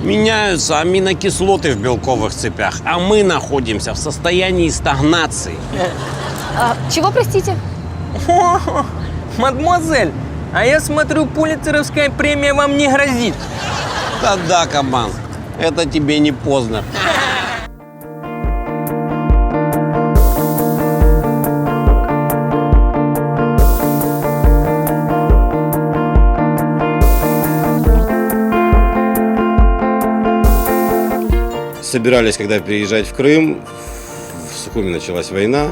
Меняются аминокислоты в белковых цепях, а мы находимся в состоянии стагнации. Чего, простите? О, мадемуазель, а я смотрю, пулитцеровская премия вам не грозит. Да-да, кабан, это тебе не поздно. Собирались, когда приезжать в Крым, в Сухуми началась война,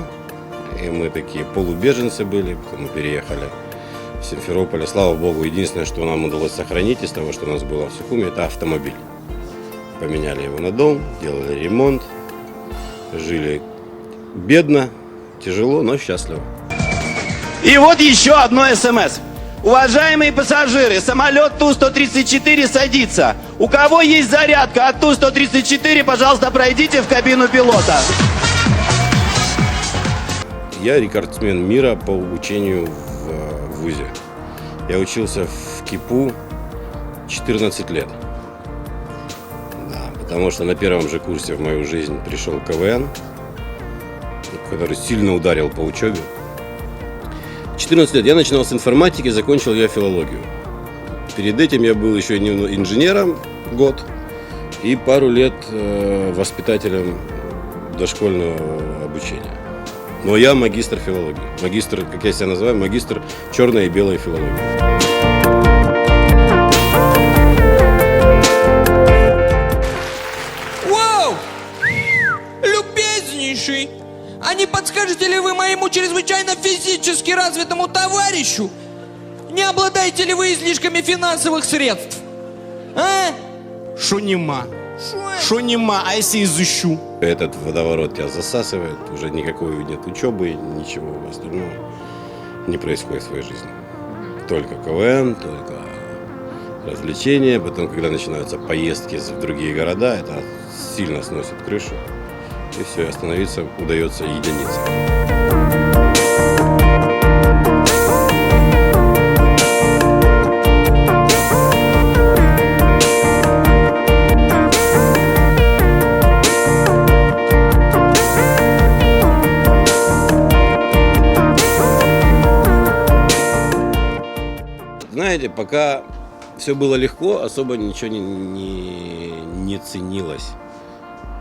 и мы такие полубеженцы были, потом мы переехали в Симферополь. Слава богу, единственное, что нам удалось сохранить из того, что у нас было в Сухуми, это автомобиль. Поменяли его на дом, делали ремонт, жили бедно, тяжело, но счастливо. И вот еще одно СМС. Уважаемые пассажиры, самолет Ту-134 садится. У кого есть зарядка от Ту-134, пожалуйста, пройдите в кабину пилота. Я рекордсмен мира по обучению в ВУЗе. Я учился в КИПУ 14 лет. Да, потому что на первом же курсе в мою жизнь пришел КВН, который сильно ударил по учебе. 14 лет я начинал с информатики, закончил я филологию. Перед этим я был еще инженером год и пару лет воспитателем дошкольного обучения. Но я магистр филологии. Магистр, как я себя называю, магистр черной и белой филологии. Вау! Любезнейший! А не подскажете ли вы моему чрезвычайно физически развитому товарищу, не обладаете ли вы излишками финансовых средств? А? Шо нема? Шо нема, а если изучу? Этот водоворот тебя засасывает, уже никакой нет учебы, ничего остального не происходит в своей жизни. Только КВН, только развлечения, потом, когда начинаются поездки в другие города, это сильно сносит крышу. И все, и остановиться удается единицам. Знаете, пока все было легко, особо ничего не ценилось.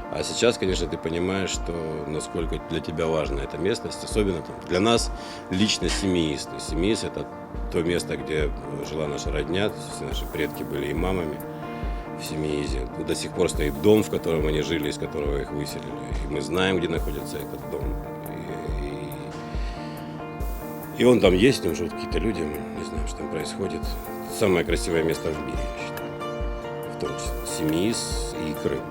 А сейчас, конечно, ты понимаешь, что насколько для тебя важна эта местность, особенно для нас лично Семиис. То есть Семиис — это то место, где жила наша родня, все наши предки были имамами в Семиизе. До сих пор стоит дом, в котором они жили, из которого их выселили. И мы знаем, где находится этот дом. И он там есть, там живут какие-то люди, мы не знаем, что там происходит. Самое красивое место в мире, я считаю. В том числе Семиис и Крым.